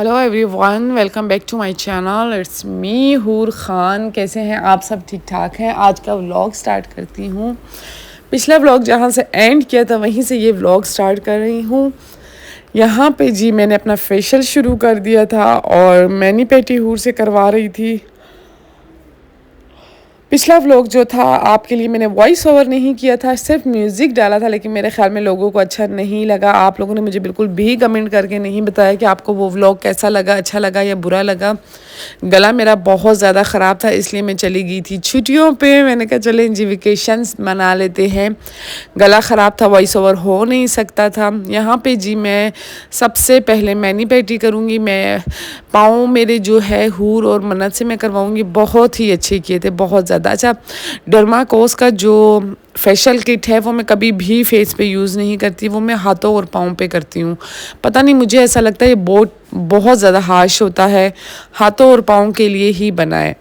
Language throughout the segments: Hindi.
Hello everyone, welcome back to my channel. It's me Hoor Khan. कैसे हैं आप सब? ठीक ठाक हैं। आज का व्लॉग स्टार्ट करती हूँ। पिछला व्लॉग जहाँ से एंड किया था वहीं से ये व्लॉग स्टार्ट कर रही हूँ। यहाँ पे जी मैंने अपना फेशियल शुरू कर दिया था और मैनी पेटी हूर से करवा रही थी। पिछला व्लॉग जो था आपके लिए मैंने वॉइस ओवर नहीं किया था, सिर्फ म्यूज़िक डाला था, लेकिन मेरे ख्याल में लोगों को अच्छा नहीं लगा। आप लोगों ने मुझे बिल्कुल भी कमेंट करके नहीं बताया कि आपको वो व्लॉग कैसा लगा, अच्छा लगा या बुरा लगा। गला मेरा बहुत ज़्यादा ख़राब था, इसलिए मैं चली गई थी छुट्टियों पे। मैंने कहा चलें जी वेकेशंस मना लेते हैं। गला ख़राब था, वॉइस ओवर हो नहीं सकता था। यहाँ पे जी मैं सबसे पहले मैनी पेटी करूँगी। मैं पाँव मेरे जो है हूर और मन्नत से मैं करवाऊँगी। बहुत ही अच्छे किए थे, बहुत ज़्यादा। अच्छा, डर्माकोस का जो फेशियल किट है वो मैं कभी भी फेस पे यूज़ नहीं करती, वो मैं हाथों और पाँव पे करती हूँ। पता नहीं, मुझे ऐसा लगता है ये बहुत ज़्यादा हार्श होता है, हाथों और पाँव के लिए ही बना है।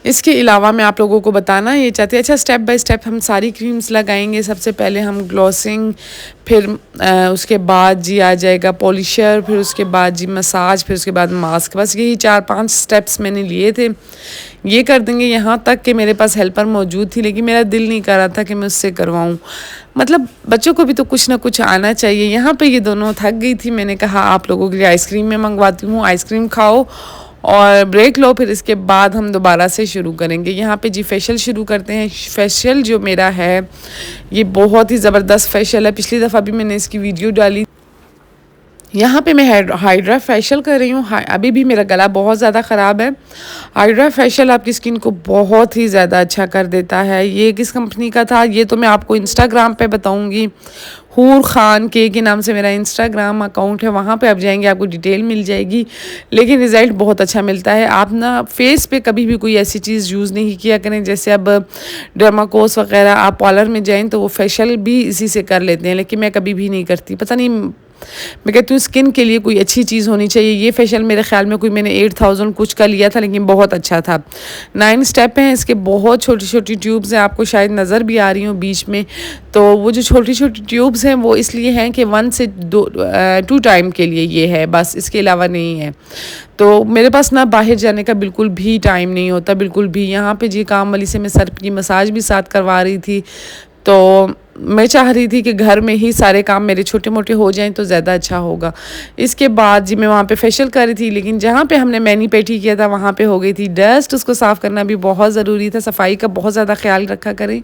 इसके अलावा मैं आप लोगों को बताना ये चाहती हूँ, अच्छा स्टेप बाय स्टेप हम सारी क्रीम्स लगाएंगे। सबसे पहले हम ग्लॉसिंग, फिर उसके बाद जी आ जाएगा पॉलिशर, फिर उसके बाद जी मसाज, फिर उसके बाद मास्क। बस यही 4-5 स्टेप्स मैंने लिए थे, ये कर देंगे। यहाँ तक कि मेरे पास हेल्पर मौजूद थी, लेकिन मेरा दिल नहीं कर रहा था कि मैं उससे करवाऊँ। मतलब बच्चों को भी तो कुछ ना कुछ आना चाहिए। यहाँ पे ये दोनों थक गई थी, मैंने कहा आप लोगों के लिए आइसक्रीम मैं मंगवाती हूँ, आइसक्रीम खाओ और ब्रेक लो, फिर इसके बाद हम दोबारा से शुरू करेंगे। यहाँ पे जी फेशियल शुरू करते हैं। फेशियल जो मेरा है ये बहुत ही ज़बरदस्त फेशियल है, पिछली दफ़ा भी मैंने इसकी वीडियो डाली। यहाँ पे मैं हाइड्रा फेशियल कर रही हूँ। अभी भी मेरा गला बहुत ज़्यादा ख़राब है। हाइड्रा फेशियल आपकी स्किन को बहुत ही ज़्यादा अच्छा कर देता है। ये किस कंपनी का था ये तो मैं आपको इंस्टाग्राम पे बताऊँगी। हूर खान के नाम से मेरा इंस्टाग्राम अकाउंट है, वहाँ पे आप जाएंगे आपको डिटेल मिल जाएगी। लेकिन रिज़ल्ट बहुत अच्छा मिलता है। आप ना फेस पे कभी भी कोई ऐसी चीज़ यूज़ नहीं किया करें, जैसे अब डर्माकोस वगैरह आप पार्लर में जाएं तो वो फेशियल भी इसी से कर लेते हैं, लेकिन मैं कभी भी नहीं करती। पता नहीं, मैं कहती हूँ स्किन के लिए कोई अच्छी चीज़ होनी चाहिए। ये फेशियल मेरे ख्याल में कोई मैंने 8000 कुछ का लिया था, लेकिन बहुत अच्छा था। 9 स्टेप हैं इसके, बहुत छोटी छोटी ट्यूब्स हैं, आपको शायद नज़र भी आ रही हूँ बीच में। तो वो जो छोटी छोटी ट्यूब्स हैं वो इसलिए हैं कि 1 से 2 टाइम के लिए ये है, बस इसके अलावा नहीं है। तो मेरे पास ना बाहर जाने का बिल्कुल भी टाइम नहीं होता, बिल्कुल भी। यहाँ पे जी काम वाली से मैं सर की मसाज भी साथ करवा रही थी, तो मैं चाह रही थी कि घर में ही सारे काम मेरे छोटे मोटे हो जाएं तो ज़्यादा अच्छा होगा। इसके बाद जी मैं वहाँ पे फेशियल कर रही थी, लेकिन जहाँ पे हमने मैनी पेटी किया था वहाँ पे हो गई थी डस्ट। उसको साफ़ करना भी बहुत ज़रूरी था, सफाई का बहुत ज़्यादा ख्याल रखा करें।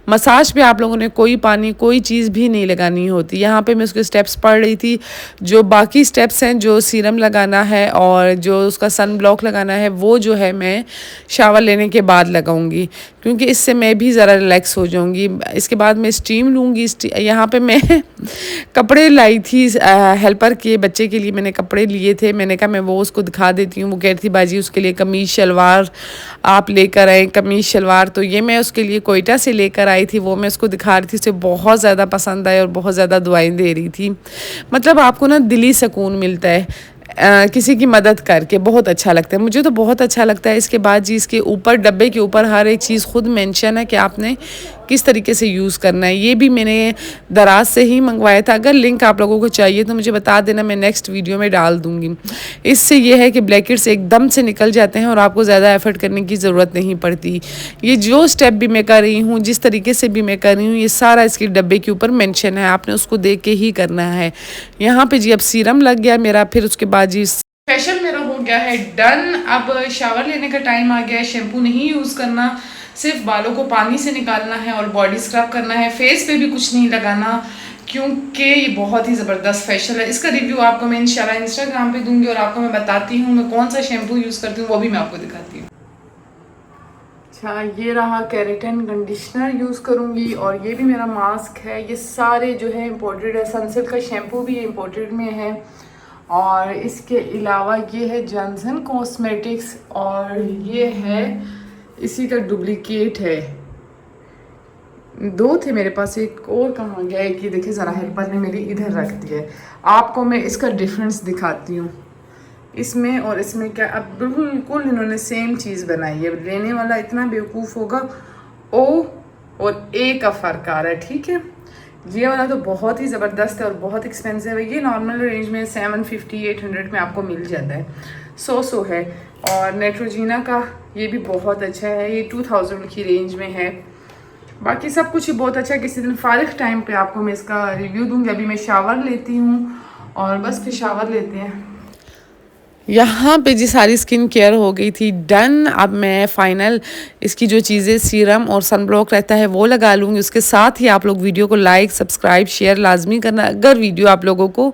मसाज पे आप लोगों ने कोई पानी कोई चीज़ भी नहीं लगानी होती। यहाँ पे मैं उसके स्टेप्स पढ़ रही थी। जो बाकी स्टेप्स हैं, जो सीरम लगाना है और जो उसका सन ब्लॉक लगाना है, वो जो है मैं शावर लेने के बाद लगाऊंगी, क्योंकि इससे मैं भी ज़रा रिलैक्स हो जाऊंगी। इसके बाद मैं स्टीम लूँगी। यहाँ पे मैं कपड़े लाई थी, हेल्पर के बच्चे के लिए मैंने कपड़े लिए थे। मैंने कहा मैं वो उसको दिखा देती हूँ। वो कह रही थी बाजी उसके लिए कमीज़ शलवार आप लेकर आए, कमीज़ शलवार। तो ये मैं उसके लिए कोयटा से लेकर आई थी, वो मैं उसको दिखा रही थी। उसे बहुत ज़्यादा पसंद आए और बहुत ज़्यादा दुआएं दे रही थी। मतलब आपको ना दिली सुकून मिलता है किसी की मदद करके, बहुत अच्छा लगता है। मुझे तो बहुत अच्छा लगता है। इसके बाद जी इसके ऊपर, डब्बे के ऊपर हर एक चीज़ खुद मेंशन है कि आपने किस तरीके से यूज़ करना है। ये भी मैंने दराज से ही मंगवाया था। अगर लिंक आप लोगों को चाहिए तो मुझे बता देना, मैं नेक्स्ट वीडियो में डाल दूँगी। इससे ये है कि ब्लैकेट्स एकदम से निकल जाते हैं और आपको ज़्यादा एफर्ट करने की ज़रूरत नहीं पड़ती। ये जो स्टेप भी मैं कर रही हूँ, जिस तरीके से भी मैं कर रही हूँ, ये सारा इसके डब्बे के ऊपर मेंशन है, आपने उसको देख के ही करना है। यहाँ पे जी अब सीरम लग गया मेरा, फिर उसके बाद जी फेशियल मेरा हो गया है डन। अब शावर लेने का टाइम आ गया है। शैम्पू नहीं यूज़ करना, सिर्फ बालों को पानी से निकालना है और बॉडी स्क्रब करना है। फेस पे भी कुछ नहीं लगाना, क्योंकि ये बहुत ही ज़बरदस्त फेशियल है। इसका रिव्यू आपको मैं इंशाल्लाह इंस्टाग्राम पे दूंगी और आपको मैं बताती हूँ मैं कौन सा शैम्पू यूज़ करती हूँ, वो भी मैं आपको दिखाती हूँ। अच्छा, ये रहा केराटिन कंडीशनर यूज़ करूँगी और ये भी मेरा मास्क है। ये सारे जो है इम्पोर्टेड है। सनसिल्क का शैम्पू भी इम्पोर्टेड में है। और इसके अलावा ये है जॉनसन कॉस्मेटिक्स और ये है इसी का डुप्लीकेट है। 2 थे मेरे पास, एक और कहाँ गया? एक ये देखिए ज़रा, हेल्पर ने मेरी इधर रख दिया है। आपको मैं इसका डिफरेंस दिखाती हूँ, इसमें और इसमें क्या। अब बिल्कुल इन्होंने सेम चीज़ बनाई है। लेने वाला इतना बेवकूफ़ होगा। ओ और ए का फ़र्क आ रहा है, ठीक है। ये वाला तो बहुत ही ज़बरदस्त है और बहुत एक्सपेंसिव है। ये नॉर्मल रेंज में 750 800 में आपको मिल जाता है। सो है। और नेट्रोजीना का ये भी बहुत अच्छा है, ये 2000 की रेंज में है। बाकी सब कुछ ही बहुत अच्छा है। किसी दिन फारिग टाइम पे आपको मैं इसका रिव्यू दूंगी। अभी मैं शावर लेती हूँ और बस फिर शावर लेते हैं। यहाँ पे जी सारी स्किन केयर हो गई थी डन। अब मैं फाइनल इसकी जो चीज़ें सीरम और सनब्लॉक रहता है वो लगा लूँगी। उसके साथ ही आप लोग वीडियो को लाइक सब्सक्राइब शेयर लाजमी करना अगर वीडियो आप लोगों को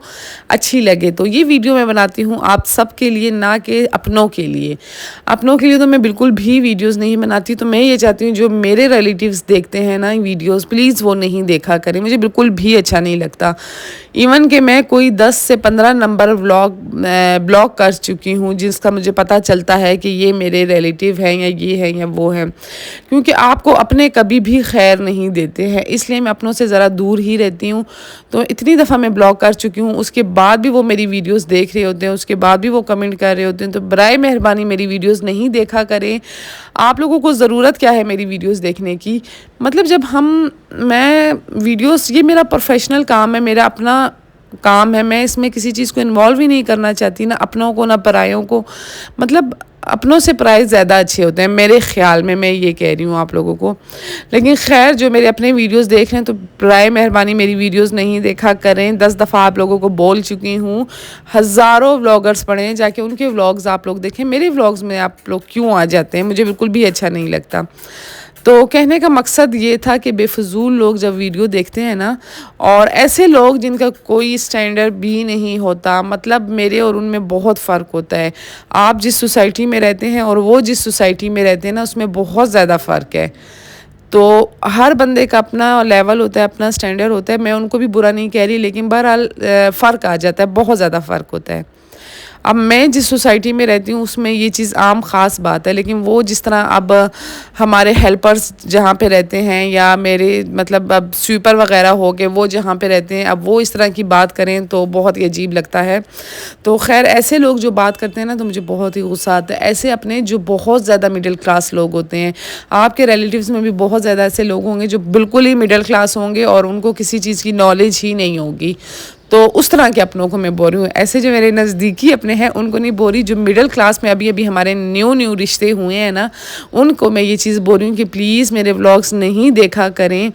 अच्छी लगे तो। ये वीडियो मैं बनाती हूँ आप सब के लिए, ना कि अपनों के लिए। अपनों के लिए तो मैं बिल्कुल भी वीडियोज़ नहीं बनाती। तो मैं ये चाहती हूँ जो मेरे रिलेटिव्स देखते हैं ना वीडियोज़, प्लीज़ वो नहीं देखा करें, मुझे बिल्कुल भी अच्छा नहीं लगता। इवन कि मैं कोई 10 से 15 नंबर ब्लॉक कर चुकी हूँ जिसका मुझे पता चलता है कि ये मेरे रिलेटिव हैं या ये हैं या वो हैं, क्योंकि आपको अपने कभी भी खैर नहीं देते हैं, इसलिए मैं अपनों से ज़रा दूर ही रहती हूँ। तो इतनी दफ़ा मैं ब्लॉक कर चुकी हूँ, उसके बाद भी वो मेरी वीडियोस देख रहे होते हैं, उसके बाद भी वो कमेंट कर रहे होते हैं। तो बराए मेहरबानी मेरी वीडियोस नहीं देखा करें। आप लोगों को ज़रूरत क्या है मेरी वीडियोस देखने की? मतलब जब मैं वीडियोस, ये मेरा प्रोफेशनल काम है, मेरा अपना काम है, मैं इसमें किसी चीज़ को इन्वॉल्व ही नहीं करना चाहती, ना अपनों को ना परायों को। मतलब अपनों से पराए ज़्यादा अच्छे होते हैं मेरे ख़्याल में, मैं ये कह रही हूँ आप लोगों को। लेकिन खैर जो मेरे अपने वीडियोस देख रहे हैं तो बराए मेहरबानी मेरी वीडियोस नहीं देखा करें। 10 दफ़ा आप लोगों को बोल चुकी हूँ। हज़ारों व्लॉगर्स पढ़े हैं, जाके उनके व्लॉग्स आप लोग देखें, मेरे व्लॉग्स में आप लोग क्यों आ जाते हैं? मुझे बिल्कुल भी अच्छा नहीं लगता। तो कहने का मकसद ये था कि बेफजूल लोग जब वीडियो देखते हैं ना, और ऐसे लोग जिनका कोई स्टैंडर्ड भी नहीं होता, मतलब मेरे और उनमें बहुत फ़र्क होता है। आप जिस सोसाइटी में रहते हैं और वो जिस सोसाइटी में रहते हैं ना, उसमें बहुत ज़्यादा फ़र्क है। तो हर बंदे का अपना लेवल होता है, अपना स्टैंडर्ड होता है। मैं उनको भी बुरा नहीं कह रही, लेकिन बहरहाल फ़र्क आ जाता है, बहुत ज़्यादा फ़र्क होता है। अब मैं जिस सोसाइटी में रहती हूँ उसमें ये चीज़ आम ख़ास बात है, लेकिन वो जिस तरह अब हमारे हेल्पर्स जहाँ पे रहते हैं, या मेरे मतलब अब स्वीपर वगैरह हो गए वो जहाँ पे रहते हैं, अब वो इस तरह की बात करें तो बहुत ही अजीब लगता है। तो खैर ऐसे लोग जो बात करते हैं ना तो मुझे बहुत ही गुस्सा आता है। ऐसे अपने जो बहुत ज़्यादा मिडिल क्लास लोग होते हैं, आपके रिलेटिव्स में भी बहुत ज़्यादा ऐसे लोग होंगे जो बिल्कुल ही मिडिल क्लास होंगे और उनको किसी चीज़ की नॉलेज ही नहीं होगी। तो उस तरह के अपनों को मैं बोल रही हूँ। ऐसे जो मेरे नज़दीकी अपने हैं उनको नहीं बोल रही। जो मिडिल क्लास में अभी अभी हमारे न्यू रिश्ते हुए हैं ना, उनको मैं ये चीज़ बोल रही हूँ कि प्लीज़ मेरे व्लॉग्स नहीं देखा करें।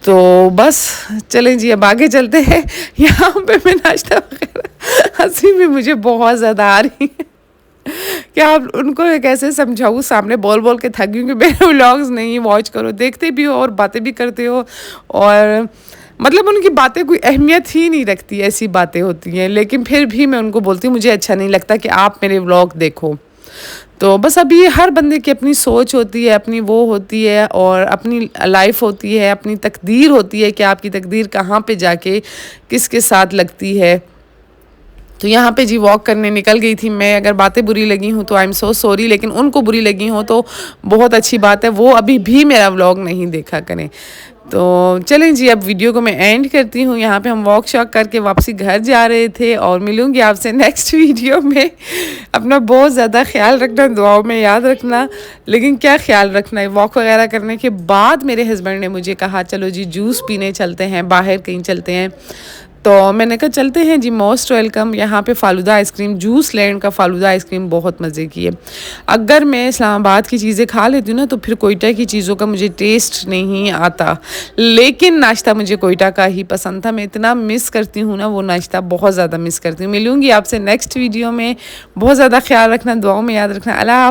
तो बस चलें जी, अब आगे चलते हैं। यहाँ पे मैं नाश्ता वगैरह, हंसी भी मुझे बहुत ज़्यादा आ रही है। क्या आप उनको कैसे समझाऊँ? सामने बोल बोल के थक गई कि मेरे व्लॉग्स नहीं वॉच करो। देखते भी हो और बातें भी करते हो, और मतलब उनकी बातें कोई अहमियत ही नहीं रखती, ऐसी बातें होती हैं। लेकिन फिर भी मैं उनको बोलती हूँ मुझे अच्छा नहीं लगता कि आप मेरे व्लॉग देखो। तो बस अभी ये हर बंदे की अपनी सोच होती है, अपनी वो होती है, और अपनी लाइफ होती है, अपनी तकदीर होती है कि आपकी तकदीर कहाँ पे जाके किसके साथ लगती है। तो यहाँ पे जी वॉक करने निकल गई थी मैं। अगर बातें बुरी लगी हूँ तो आई एम सो सॉरी, लेकिन उनको बुरी लगी हो तो बहुत अच्छी बात है, वो अभी भी मेरा व्लॉग नहीं देखा करें। तो चलें जी, अब वीडियो को मैं एंड करती हूँ। यहाँ पे हम वॉक शॉक करके वापसी घर जा रहे थे, और मिलूँगी आपसे नेक्स्ट वीडियो में। अपना बहुत ज़्यादा ख्याल रखना, दुआओं में याद रखना। लेकिन क्या ख्याल रखना है, वॉक वगैरह करने के बाद मेरे हस्बैंड ने मुझे कहा चलो जी जूस पीने चलते हैं, बाहर कहीं चलते हैं। तो मैंने कहा चलते हैं जी, मोस्ट वेलकम। यहाँ पे फ़ालूदा आइसक्रीम, जूस लैंड का फ़ालूदा आइसक्रीम बहुत मज़े की है। अगर मैं इस्लामाबाद की चीज़ें खा लेती हूँ ना तो फिर कोयटा की चीज़ों का मुझे टेस्ट नहीं आता, लेकिन नाश्ता मुझे कोयटा का ही पसंद था। मैं इतना मिस करती हूँ ना वो नाश्ता, बहुत ज़्यादा मिस करती हूँ। मिलूँगी आपसे नेक्स्ट वीडियो में। बहुत ज़्यादा ख्याल रखना, दुआओं में याद रखना। अल्लाह।